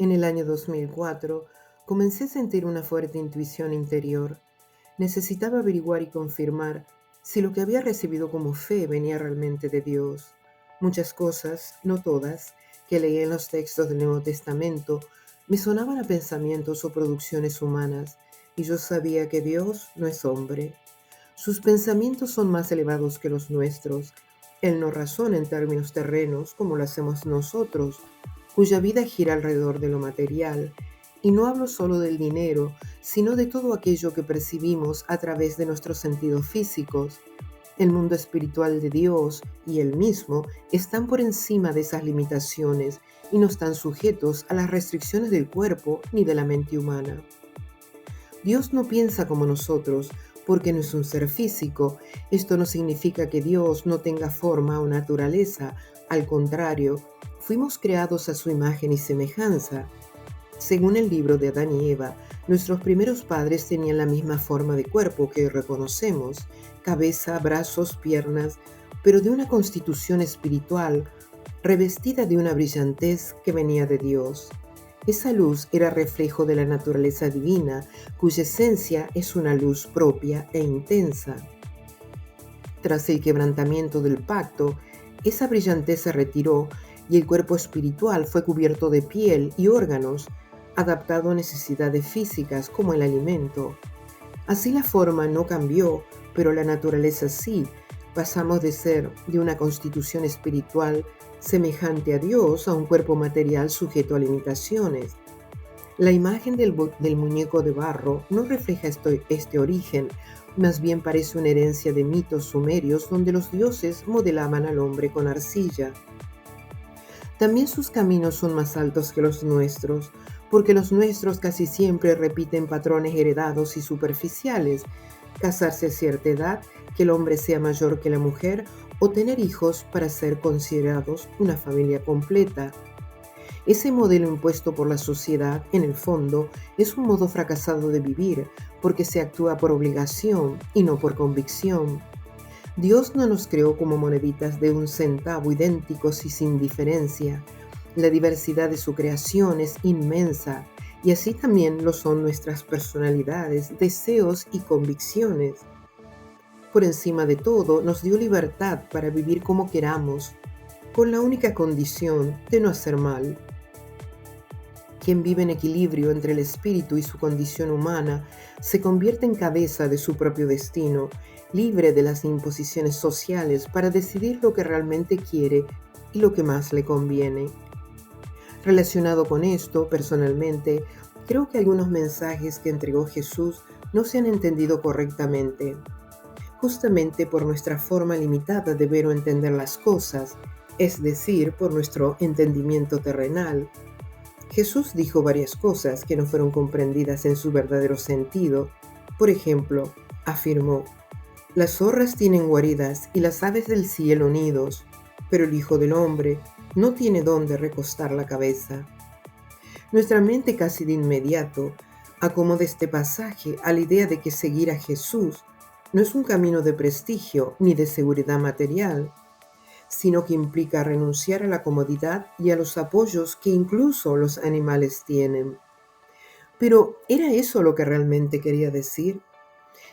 En el año 2004, comencé a sentir una fuerte intuición interior. Necesitaba averiguar y confirmar si lo que había recibido como fe venía realmente de Dios. Muchas cosas, no todas, que leí en los textos del Nuevo Testamento me sonaban a pensamientos o producciones humanas, y yo sabía que Dios no es hombre. Sus pensamientos son más elevados que los nuestros. Él no razona en términos terrenos como lo hacemos nosotros, cuya vida gira alrededor de lo material. Y no hablo solo del dinero, sino de todo aquello que percibimos a través de nuestros sentidos físicos. El mundo espiritual de Dios y Él mismo están por encima de esas limitaciones y no están sujetos a las restricciones del cuerpo ni de la mente humana. Dios no piensa como nosotros, porque no es un ser físico. Esto no significa que Dios no tenga forma o naturaleza. Al contrario, fuimos creados a su imagen y semejanza. Según el libro de Adán y Eva, nuestros primeros padres tenían la misma forma de cuerpo que hoy reconocemos: cabeza, brazos, piernas, pero de una constitución espiritual revestida de una brillantez que venía de Dios. Esa luz era reflejo de la naturaleza divina, cuya esencia es una luz propia e intensa. Tras el quebrantamiento del pacto, esa brillantez se retiró y el cuerpo espiritual fue cubierto de piel y órganos, adaptado a necesidades físicas como el alimento. Así la forma no cambió, pero la naturaleza sí. Pasamos de ser de una constitución espiritual semejante a Dios a un cuerpo material sujeto a limitaciones. La imagen del muñeco de barro no refleja este origen, más bien parece una herencia de mitos sumerios donde los dioses modelaban al hombre con arcilla. También sus caminos son más altos que los nuestros, porque los nuestros casi siempre repiten patrones heredados y superficiales: casarse a cierta edad, que el hombre sea mayor que la mujer, o tener hijos para ser considerados una familia completa. Ese modelo impuesto por la sociedad, en el fondo, es un modo fracasado de vivir, porque se actúa por obligación y no por convicción. Dios no nos creó como moneditas de un centavo idénticos y sin diferencia. La diversidad de su creación es inmensa, y así también lo son nuestras personalidades, deseos y convicciones. Por encima de todo, nos dio libertad para vivir como queramos, con la única condición de no hacer mal. Quien vive en equilibrio entre el espíritu y su condición humana se convierte en cabeza de su propio destino, libre de las imposiciones sociales para decidir lo que realmente quiere y lo que más le conviene. Relacionado con esto, personalmente, creo que algunos mensajes que entregó Jesús no se han entendido correctamente, justamente por nuestra forma limitada de ver o entender las cosas, es decir, por nuestro entendimiento terrenal. Jesús dijo varias cosas que no fueron comprendidas en su verdadero sentido. Por ejemplo, afirmó: las zorras tienen guaridas y las aves del cielo nidos, pero el Hijo del Hombre no tiene dónde recostar la cabeza. Nuestra mente casi de inmediato acomoda este pasaje a la idea de que seguir a Jesús no es un camino de prestigio ni de seguridad material, sino que implica renunciar a la comodidad y a los apoyos que incluso los animales tienen. Pero, ¿era eso lo que realmente quería decir?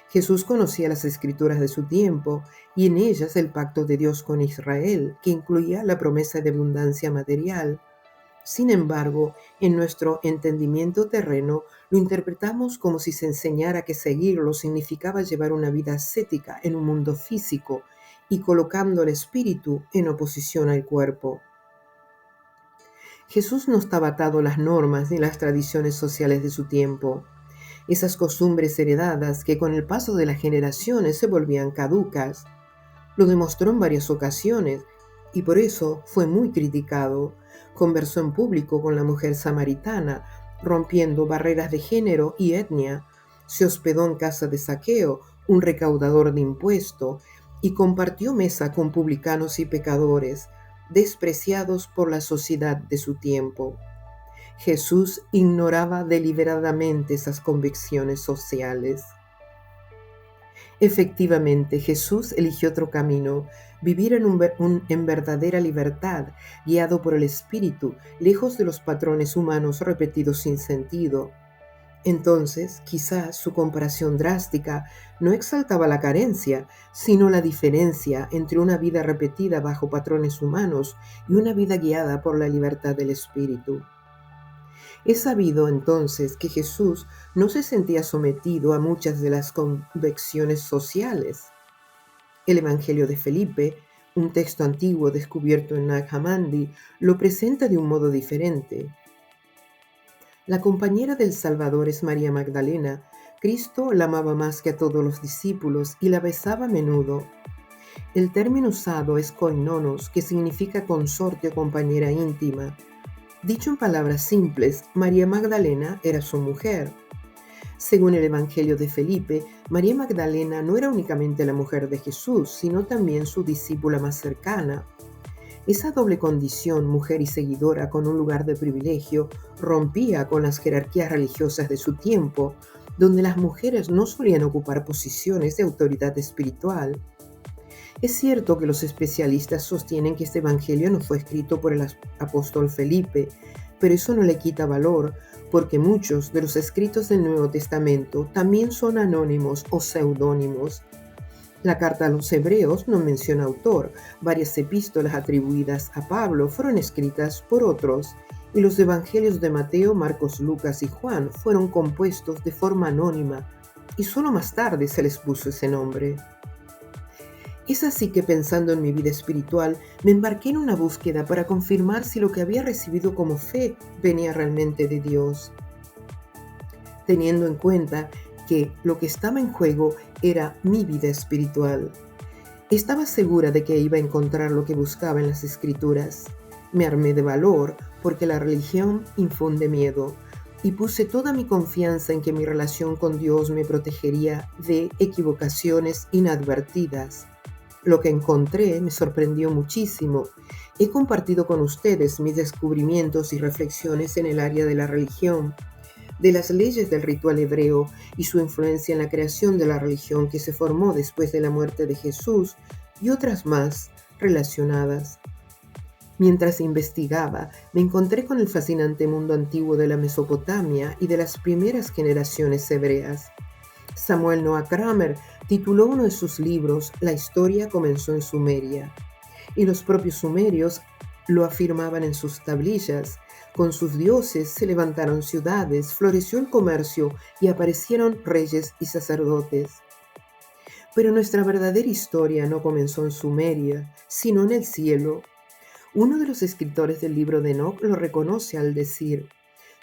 Jesús conocía las escrituras de su tiempo y en ellas el pacto de Dios con Israel, que incluía la promesa de abundancia material. Sin embargo, en nuestro entendimiento terreno, lo interpretamos como si se enseñara que seguirlo significaba llevar una vida ascética en un mundo físico y colocando el espíritu en oposición al cuerpo. Jesús no estaba atado a las normas ni las tradiciones sociales de su tiempo, esas costumbres heredadas que con el paso de las generaciones se volvían caducas. Lo demostró en varias ocasiones y por eso fue muy criticado. Conversó en público con la mujer samaritana, rompiendo barreras de género y etnia. Se hospedó en casa de Zaqueo, un recaudador de impuestos, y compartió mesa con publicanos y pecadores, despreciados por la sociedad de su tiempo. Jesús ignoraba deliberadamente esas convicciones sociales. Efectivamente, Jesús eligió otro camino, vivir en verdadera libertad, guiado por el Espíritu, lejos de los patrones humanos repetidos sin sentido. Entonces, quizás su comparación drástica no exaltaba la carencia, sino la diferencia entre una vida repetida bajo patrones humanos y una vida guiada por la libertad del Espíritu. Es sabido entonces que Jesús no se sentía sometido a muchas de las convicciones sociales. El Evangelio de Felipe, un texto antiguo descubierto en Nag Hammadi, lo presenta de un modo diferente. La compañera del Salvador es María Magdalena. Cristo la amaba más que a todos los discípulos y la besaba a menudo. El término usado es koinonos, que significa consorte o compañera íntima. Dicho en palabras simples, María Magdalena era su mujer. Según el Evangelio de Felipe, María Magdalena no era únicamente la mujer de Jesús, sino también su discípula más cercana. Esa doble condición, mujer y seguidora con un lugar de privilegio, rompía con las jerarquías religiosas de su tiempo, donde las mujeres no solían ocupar posiciones de autoridad espiritual. Es cierto que los especialistas sostienen que este evangelio no fue escrito por el apóstol Felipe, pero eso no le quita valor, porque muchos de los escritos del Nuevo Testamento también son anónimos o seudónimos. La carta a los Hebreos no menciona autor, varias epístolas atribuidas a Pablo fueron escritas por otros, y los evangelios de Mateo, Marcos, Lucas y Juan fueron compuestos de forma anónima, y solo más tarde se les puso ese nombre. Es así que, pensando en mi vida espiritual, me embarqué en una búsqueda para confirmar si lo que había recibido como fe venía realmente de Dios, teniendo en cuenta que lo que estaba en juego era mi vida espiritual. Estaba segura de que iba a encontrar lo que buscaba en las Escrituras. Me armé de valor porque la religión infunde miedo, y puse toda mi confianza en que mi relación con Dios me protegería de equivocaciones inadvertidas. Lo que encontré me sorprendió muchísimo. He compartido con ustedes mis descubrimientos y reflexiones en el área de la religión, de las leyes del ritual hebreo y su influencia en la creación de la religión que se formó después de la muerte de Jesús, y otras más relacionadas. Mientras investigaba, me encontré con el fascinante mundo antiguo de la Mesopotamia y de las primeras generaciones hebreas. Samuel Noah Kramer tituló uno de sus libros La historia comenzó en Sumeria, y los propios sumerios lo afirmaban en sus tablillas. Con sus dioses se levantaron ciudades, floreció el comercio y aparecieron reyes y sacerdotes. Pero nuestra verdadera historia no comenzó en Sumeria, sino en el cielo. Uno de los escritores del libro de Enoc lo reconoce al decir: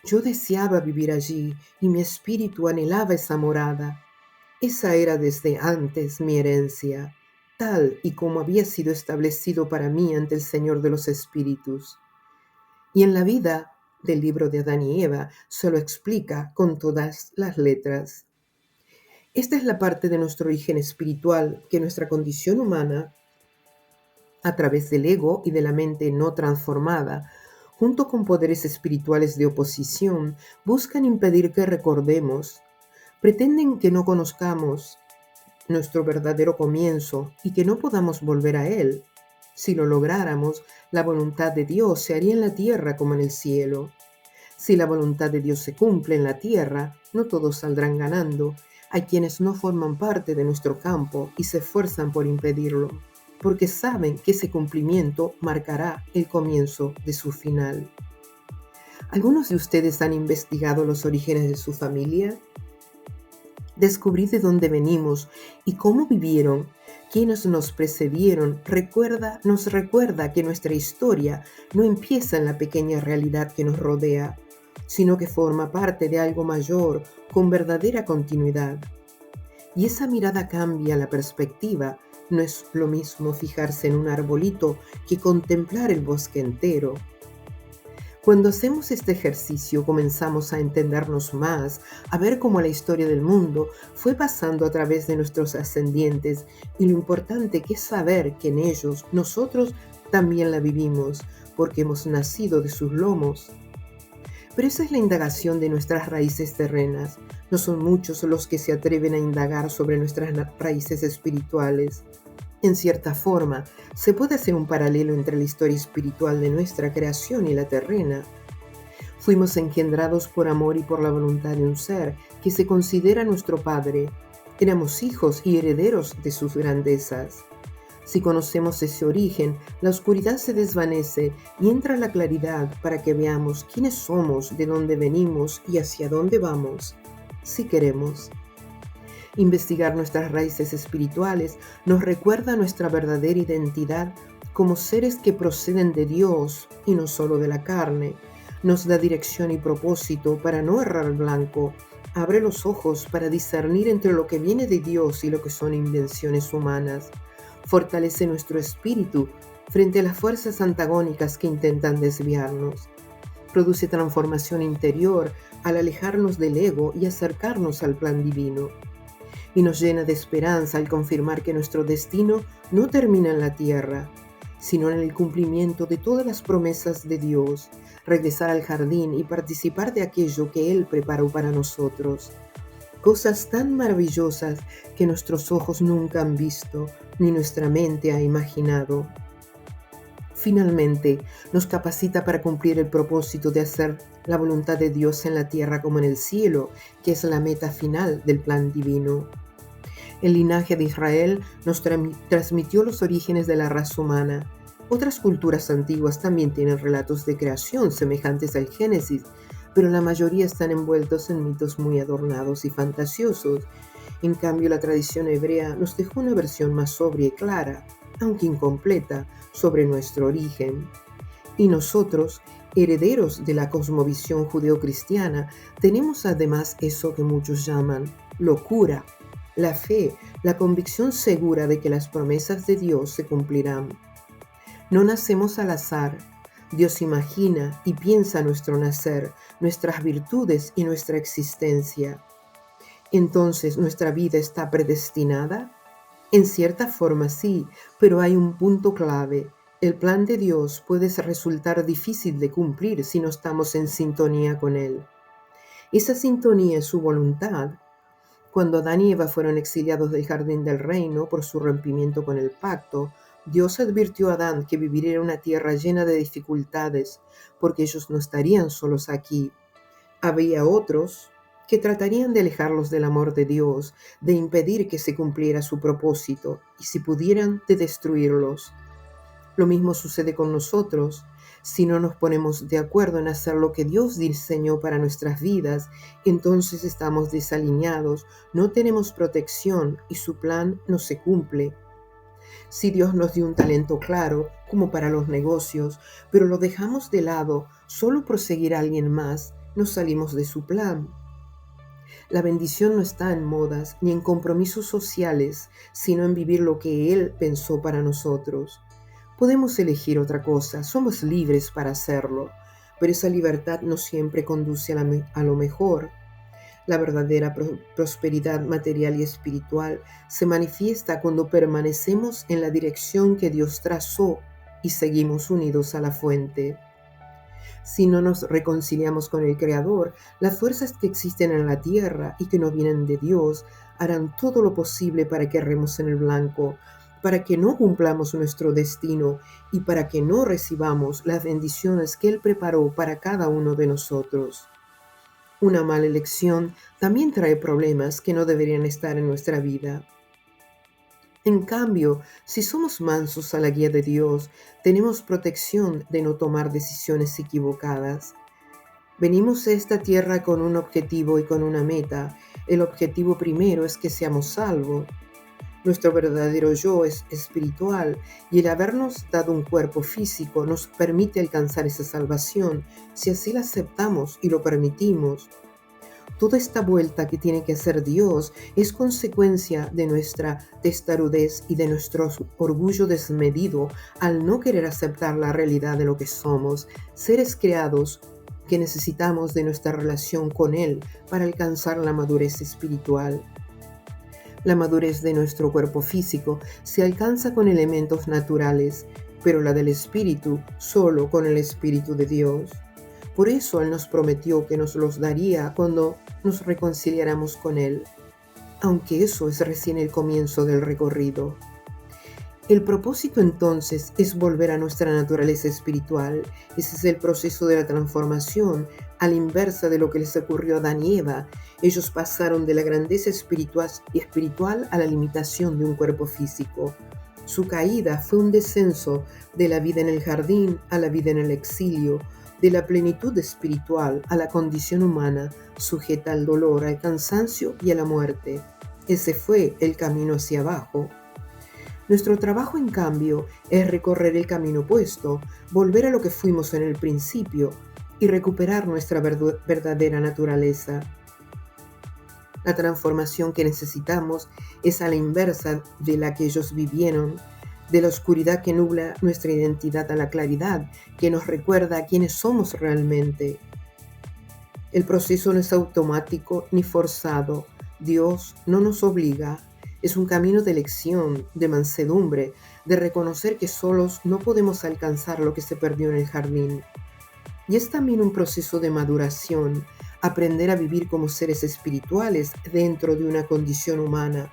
yo deseaba vivir allí y mi espíritu anhelaba esa morada. Esa era desde antes mi herencia, tal y como había sido establecido para mí ante el Señor de los Espíritus. Y en la vida del libro de Adán y Eva se lo explica con todas las letras. Esta es la parte de nuestro origen espiritual que nuestra condición humana, a través del ego y de la mente no transformada, junto con poderes espirituales de oposición, buscan impedir que recordemos. Pretenden que no conozcamos nuestro verdadero comienzo y que no podamos volver a él. Si lo lográramos, la voluntad de Dios se haría en la tierra como en el cielo. Si la voluntad de Dios se cumple en la tierra, no todos saldrán ganando. Hay quienes no forman parte de nuestro campo y se esfuerzan por impedirlo, porque saben que ese cumplimiento marcará el comienzo de su final. ¿Algunos de ustedes han investigado los orígenes de su familia? Descubrir de dónde venimos y cómo vivieron quienes nos precedieron nos recuerda que nuestra historia no empieza en la pequeña realidad que nos rodea, sino que forma parte de algo mayor con verdadera continuidad. Y esa mirada cambia la perspectiva. No es lo mismo fijarse en un arbolito que contemplar el bosque entero. Cuando hacemos este ejercicio comenzamos a entendernos más, a ver cómo la historia del mundo fue pasando a través de nuestros ascendientes y lo importante que es saber que en ellos nosotros también la vivimos porque hemos nacido de sus lomos. Pero esa es la indagación de nuestras raíces terrenas. No son muchos los que se atreven a indagar sobre nuestras raíces espirituales. En cierta forma, se puede hacer un paralelo entre la historia espiritual de nuestra creación y la terrena. Fuimos engendrados por amor y por la voluntad de un ser que se considera nuestro Padre. Éramos hijos y herederos de sus grandezas. Si conocemos ese origen, la oscuridad se desvanece y entra la claridad para que veamos quiénes somos, de dónde venimos y hacia dónde vamos, si queremos. Investigar nuestras raíces espirituales nos recuerda nuestra verdadera identidad como seres que proceden de Dios y no solo de la carne. Nos da dirección y propósito para no errar al blanco. Abre los ojos para discernir entre lo que viene de Dios y lo que son invenciones humanas. Fortalece nuestro espíritu frente a las fuerzas antagónicas que intentan desviarnos. Produce transformación interior al alejarnos del ego y acercarnos al plan divino. Y nos llena de esperanza al confirmar que nuestro destino no termina en la tierra, sino en el cumplimiento de todas las promesas de Dios, regresar al jardín y participar de aquello que Él preparó para nosotros. Cosas tan maravillosas que nuestros ojos nunca han visto, ni nuestra mente ha imaginado. Finalmente, nos capacita para cumplir el propósito de hacer la voluntad de Dios en la tierra como en el cielo, que es la meta final del plan divino. El linaje de Israel nos transmitió los orígenes de la raza humana. Otras culturas antiguas también tienen relatos de creación semejantes al Génesis, pero la mayoría están envueltos en mitos muy adornados y fantasiosos. En cambio, la tradición hebrea nos dejó una versión más sobria y clara, aunque incompleta, sobre nuestro origen. Y nosotros, herederos de la cosmovisión judeocristiana, tenemos además eso que muchos llaman locura, la fe, la convicción segura de que las promesas de Dios se cumplirán. No nacemos al azar. Dios imagina y piensa nuestro nacer, nuestras virtudes y nuestra existencia. Entonces, ¿nuestra vida está predestinada? En cierta forma sí, pero hay un punto clave. El plan de Dios puede resultar difícil de cumplir si no estamos en sintonía con Él. Esa sintonía es su voluntad. Cuando Adán y Eva fueron exiliados del jardín del reino por su rompimiento con el pacto, Dios advirtió a Adán que viviría en una tierra llena de dificultades, porque ellos no estarían solos aquí. Había otros que tratarían de alejarlos del amor de Dios, de impedir que se cumpliera su propósito, y si pudieran, de destruirlos. Lo mismo sucede con nosotros. Si no nos ponemos de acuerdo en hacer lo que Dios diseñó para nuestras vidas, entonces estamos desalineados, no tenemos protección y su plan no se cumple. Si Dios nos dio un talento claro, como para los negocios, pero lo dejamos de lado solo por seguir a alguien más, nos salimos de su plan. La bendición no está en modas ni en compromisos sociales, sino en vivir lo que Él pensó para nosotros. Podemos elegir otra cosa, somos libres para hacerlo, pero esa libertad no siempre conduce a lo mejor. La verdadera prosperidad material y espiritual se manifiesta cuando permanecemos en la dirección que Dios trazó y seguimos unidos a la fuente. Si no nos reconciliamos con el Creador, las fuerzas que existen en la tierra y que no vienen de Dios harán todo lo posible para que erremos en el blanco, para que no cumplamos nuestro destino y para que no recibamos las bendiciones que Él preparó para cada uno de nosotros. Una mala elección también trae problemas que no deberían estar en nuestra vida. En cambio, si somos mansos a la guía de Dios, tenemos protección de no tomar decisiones equivocadas. Venimos a esta tierra con un objetivo y con una meta. El objetivo primero es que seamos salvos. Nuestro verdadero yo es espiritual y el habernos dado un cuerpo físico nos permite alcanzar esa salvación si así la aceptamos y lo permitimos. Toda esta vuelta que tiene que hacer Dios es consecuencia de nuestra testarudez y de nuestro orgullo desmedido al no querer aceptar la realidad de lo que somos, seres creados que necesitamos de nuestra relación con Él para alcanzar la madurez espiritual. La madurez de nuestro cuerpo físico se alcanza con elementos naturales, pero la del espíritu solo con el Espíritu de Dios. Por eso Él nos prometió que nos los daría cuando nos reconciliáramos con Él, aunque eso es recién el comienzo del recorrido. El propósito entonces es volver a nuestra naturaleza espiritual. Ese es el proceso de la transformación, a la inversa de lo que les ocurrió a Adán y Eva. Ellos pasaron de la grandeza espiritual a la limitación de un cuerpo físico. Su caída fue un descenso de la vida en el jardín a la vida en el exilio, de la plenitud espiritual a la condición humana, sujeta al dolor, al cansancio y a la muerte. Ese fue el camino hacia abajo. Nuestro trabajo, en cambio, es recorrer el camino opuesto, volver a lo que fuimos en el principio y recuperar nuestra verdadera naturaleza. La transformación que necesitamos es a la inversa de la que ellos vivieron, de la oscuridad que nubla nuestra identidad a la claridad, que nos recuerda a quiénes somos realmente. El proceso no es automático ni forzado. Dios no nos obliga. Es un camino de elección, de mansedumbre, de reconocer que solos no podemos alcanzar lo que se perdió en el jardín. Y es también un proceso de maduración, aprender a vivir como seres espirituales dentro de una condición humana,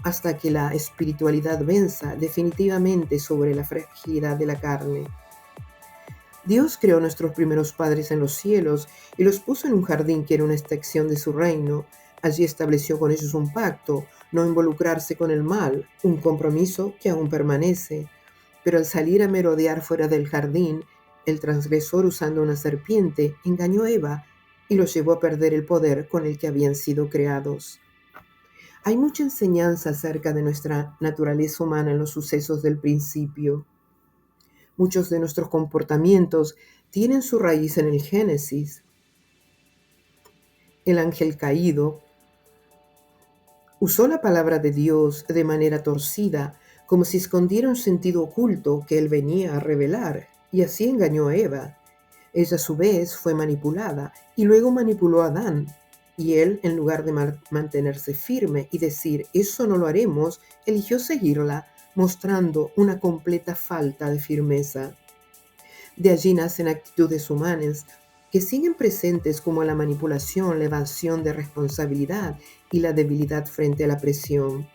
hasta que la espiritualidad venza definitivamente sobre la fragilidad de la carne. Dios creó a nuestros primeros padres en los cielos y los puso en un jardín que era una extensión de su reino. Allí estableció con ellos un pacto, no involucrarse con el mal, un compromiso que aún permanece. Pero al salir a merodear fuera del jardín, el transgresor, usando una serpiente, engañó a Eva y los llevó a perder el poder con el que habían sido creados. Hay mucha enseñanza acerca de nuestra naturaleza humana en los sucesos del principio. Muchos de nuestros comportamientos tienen su raíz en el Génesis. El ángel caído usó la palabra de Dios de manera torcida, como si escondiera un sentido oculto que él venía a revelar, y así engañó a Eva. Ella a su vez fue manipulada y luego manipuló a Adán, y él, en lugar de mantenerse firme y decir «eso no lo haremos», eligió seguirla, mostrando una completa falta de firmeza. De allí nacen actitudes humanas que siguen presentes, como la manipulación, la evasión de responsabilidad y la debilidad frente a la presión.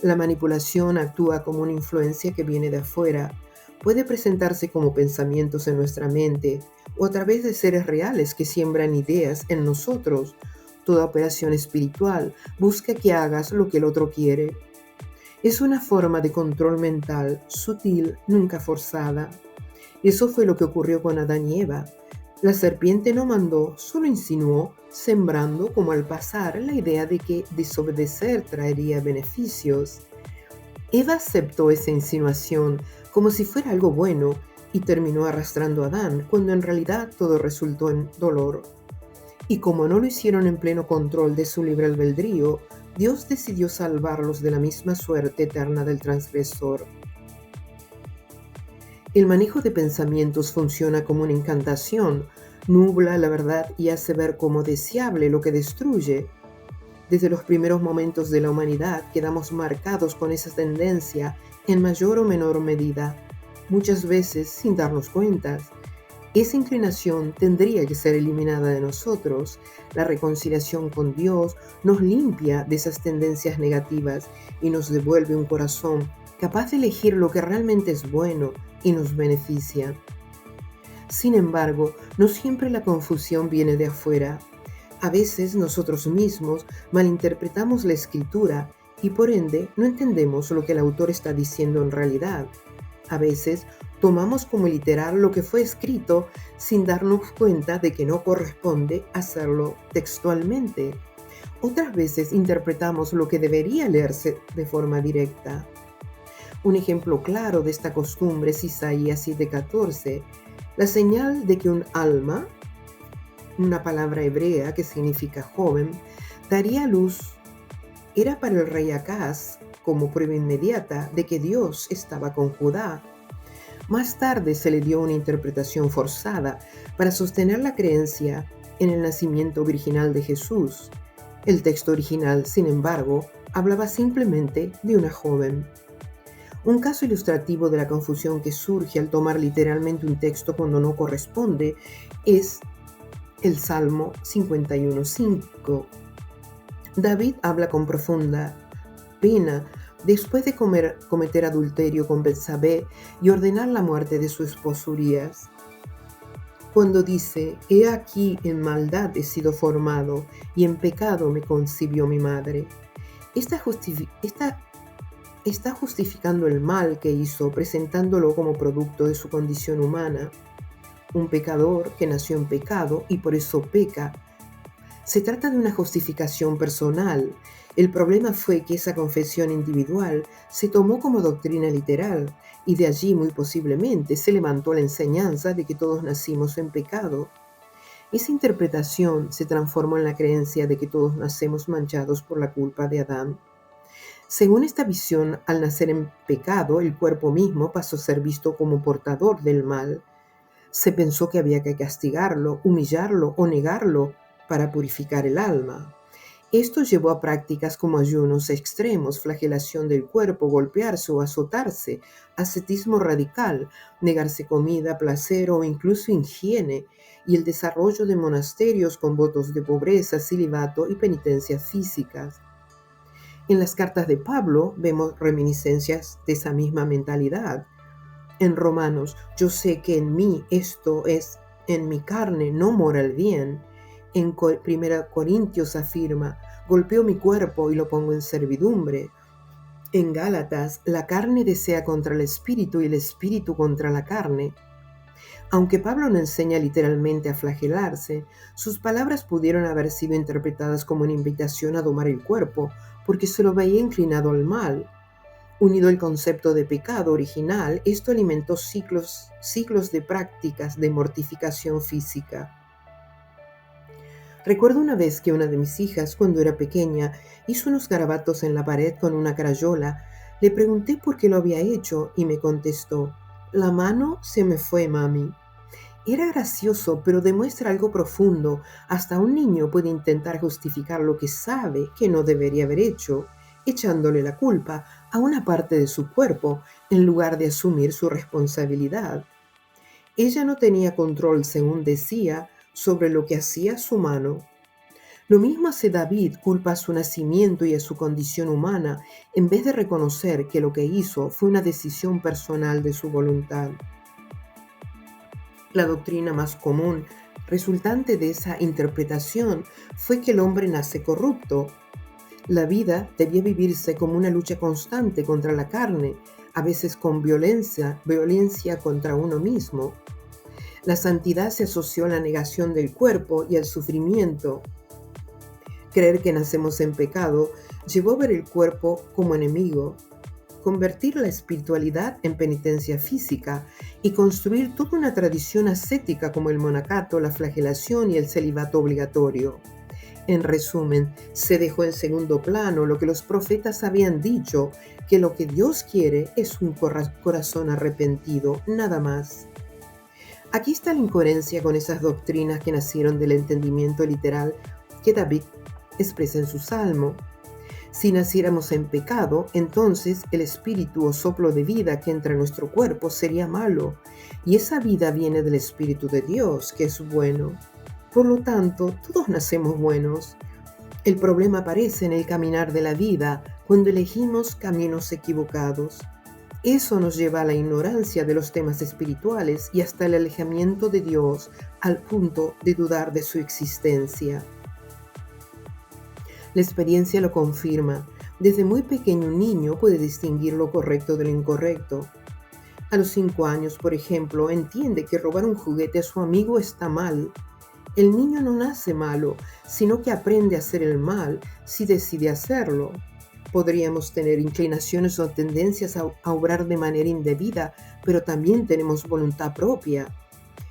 La manipulación actúa como una influencia que viene de afuera. Puede presentarse como pensamientos en nuestra mente o a través de seres reales que siembran ideas en nosotros. Toda operación espiritual busca que hagas lo que el otro quiere. Es una forma de control mental sutil, nunca forzada. Eso fue lo que ocurrió con Adán y Eva. La serpiente no mandó, solo insinuó, sembrando como al pasar la idea de que desobedecer traería beneficios. Eva aceptó esa insinuación como si fuera algo bueno y terminó arrastrando a Adán, cuando en realidad todo resultó en dolor. Y como no lo hicieron en pleno control de su libre albedrío, Dios decidió salvarlos de la misma suerte eterna del transgresor. El manejo de pensamientos funciona como una incantación, nubla la verdad y hace ver como deseable lo que destruye. Desde los primeros momentos de la humanidad quedamos marcados con esa tendencia en mayor o menor medida, muchas veces sin darnos cuenta. Esa inclinación tendría que ser eliminada de nosotros. La reconciliación con Dios nos limpia de esas tendencias negativas y nos devuelve un corazón capaz de elegir lo que realmente es bueno y nos beneficia. Sin embargo, no siempre la confusión viene de afuera. A veces nosotros mismos malinterpretamos la escritura y por ende no entendemos lo que el autor está diciendo en realidad. A veces tomamos como literal lo que fue escrito sin darnos cuenta de que no corresponde hacerlo textualmente. Otras veces interpretamos lo que debería leerse de forma directa. Un ejemplo claro de esta costumbre es Isaías 7:14. La señal de que un alma, una palabra hebrea que significa joven, daría a luz, era para el rey Acaz como prueba inmediata de que Dios estaba con Judá. Más tarde se le dio una interpretación forzada para sostener la creencia en el nacimiento virginal de Jesús. El texto original, sin embargo, hablaba simplemente de una joven. Un caso ilustrativo de la confusión que surge al tomar literalmente un texto cuando no corresponde es El Salmo 51:5. David habla con profunda pena después de cometer adulterio con Betsabé y ordenar la muerte de su esposo Urías. Cuando dice: «He aquí en maldad he sido formado, y en pecado me concibió mi madre». Está justificando el mal que hizo, presentándolo como producto de su condición humana. Un pecador que nació en pecado y por eso peca. Se trata de una justificación personal. El problema fue que esa confesión individual se tomó como doctrina literal, y de allí muy posiblemente se levantó la enseñanza de que todos nacimos en pecado. Esa interpretación se transformó en la creencia de que todos nacemos manchados por la culpa de Adán. Según esta visión, al nacer en pecado, el cuerpo mismo pasó a ser visto como portador del mal. Se pensó que había que castigarlo, humillarlo o negarlo para purificar el alma. Esto llevó a prácticas como ayunos extremos, flagelación del cuerpo, golpearse o azotarse, ascetismo radical, negarse comida, placer o incluso higiene, y el desarrollo de monasterios con votos de pobreza, celibato y penitencias físicas. En las cartas de Pablo vemos reminiscencias de esa misma mentalidad. En Romanos: «Yo sé que en mí, esto es, en mi carne, no mora el bien». En 1 Corintios afirma: «Golpeo mi cuerpo y lo pongo en servidumbre». En Gálatas: «La carne desea contra el espíritu y el espíritu contra la carne». Aunque Pablo no enseña literalmente a flagelarse, sus palabras pudieron haber sido interpretadas como una invitación a domar el cuerpo, porque se lo veía inclinado al mal. Unido al concepto de pecado original, esto alimentó siglos de prácticas de mortificación física. Recuerdo una vez que una de mis hijas, cuando era pequeña, hizo unos garabatos en la pared con una crayola. Le pregunté por qué lo había hecho y me contestó: «La mano se me fue, mami». Era gracioso, pero demuestra algo profundo. Hasta un niño puede intentar justificar lo que sabe que no debería haber hecho, echándole la culpa a una parte de su cuerpo en lugar de asumir su responsabilidad. Ella no tenía control, según decía, sobre lo que hacía su mano. Lo mismo hace David: culpa a su nacimiento y a su condición humana, en vez de reconocer que lo que hizo fue una decisión personal de su voluntad. La doctrina más común resultante de esa interpretación fue que el hombre nace corrupto. La vida debía vivirse como una lucha constante contra la carne, a veces con violencia contra uno mismo. La santidad se asoció a la negación del cuerpo y al sufrimiento. Creer que nacemos en pecado llevó a ver el cuerpo como enemigo, convertir la espiritualidad en penitencia física y construir toda una tradición ascética como el monacato, la flagelación y el celibato obligatorio. En resumen, se dejó en segundo plano lo que los profetas habían dicho, que lo que Dios quiere es un corazón arrepentido, nada más. Aquí está la incoherencia con esas doctrinas que nacieron del entendimiento literal que David expresa en su salmo. Si naciéramos en pecado, entonces el espíritu o soplo de vida que entra en nuestro cuerpo sería malo, y esa vida viene del Espíritu de Dios, que es bueno. Por lo tanto, todos nacemos buenos. El problema aparece en el caminar de la vida, cuando elegimos caminos equivocados. Eso nos lleva a la ignorancia de los temas espirituales y hasta el alejamiento de Dios, al punto de dudar de su existencia. La experiencia lo confirma. Desde muy pequeño un niño puede distinguir lo correcto de lo incorrecto. A los 5 años, por ejemplo, entiende que robar un juguete a su amigo está mal. El niño no nace malo, sino que aprende a hacer el mal si decide hacerlo. Podríamos tener inclinaciones o tendencias a obrar de manera indebida, pero también tenemos voluntad propia.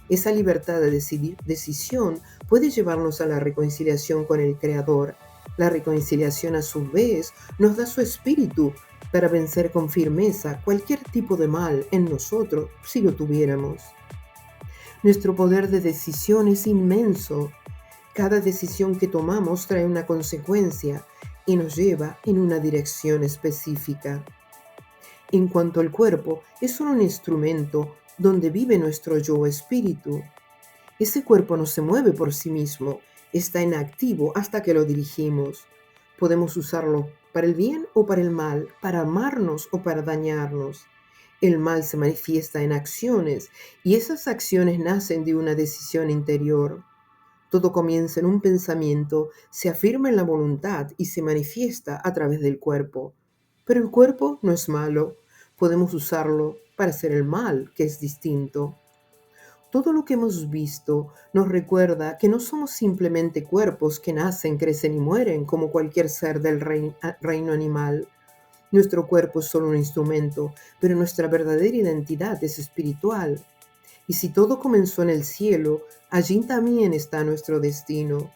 Esa libertad de decisión puede llevarnos a la reconciliación con el Creador. La reconciliación, a su vez, nos da su espíritu para vencer con firmeza cualquier tipo de mal en nosotros, si lo tuviéramos. Nuestro poder de decisión es inmenso. Cada decisión que tomamos trae una consecuencia y nos lleva en una dirección específica. En cuanto al cuerpo, es solo un instrumento donde vive nuestro yo espíritu. Ese cuerpo no se mueve por sí mismo, está en activo hasta que lo dirigimos. Podemos usarlo para el bien o para el mal, para amarnos o para dañarnos. El mal se manifiesta en acciones y esas acciones nacen de una decisión interior. Todo comienza en un pensamiento, se afirma en la voluntad y se manifiesta a través del cuerpo. Pero el cuerpo no es malo, podemos usarlo para hacer el mal, que es distinto. Todo lo que hemos visto nos recuerda que no somos simplemente cuerpos que nacen, crecen y mueren como cualquier ser del reino animal. Nuestro cuerpo es solo un instrumento, pero nuestra verdadera identidad es espiritual. Y si todo comenzó en el cielo, allí también está nuestro destino.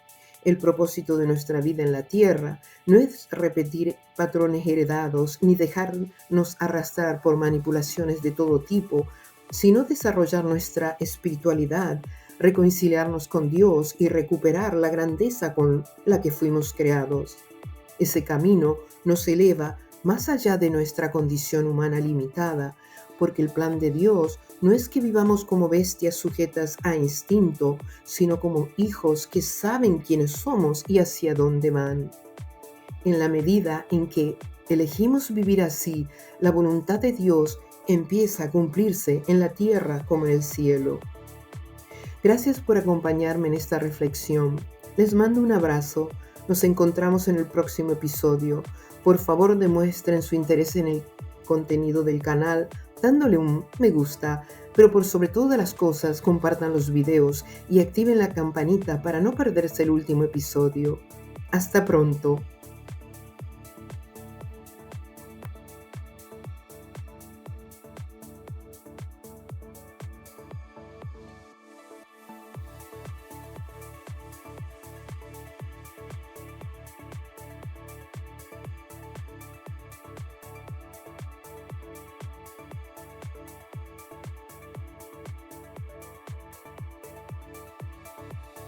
El propósito de nuestra vida en la tierra no es repetir patrones heredados ni dejarnos arrastrar por manipulaciones de todo tipo, sino desarrollar nuestra espiritualidad, reconciliarnos con Dios y recuperar la grandeza con la que fuimos creados. Ese camino nos eleva más allá de nuestra condición humana limitada, porque el plan de Dios no es que vivamos como bestias sujetas a instinto, sino como hijos que saben quiénes somos y hacia dónde van. En la medida en que elegimos vivir así, la voluntad de Dios empieza a cumplirse en la tierra como en el cielo. Gracias por acompañarme en esta reflexión. Les mando un abrazo. Nos encontramos en el próximo episodio. Por favor, demuestren su interés en el contenido del canal dándole un me gusta, pero por sobre todas las cosas, compartan los videos y activen la campanita para no perderse el último episodio. Hasta pronto.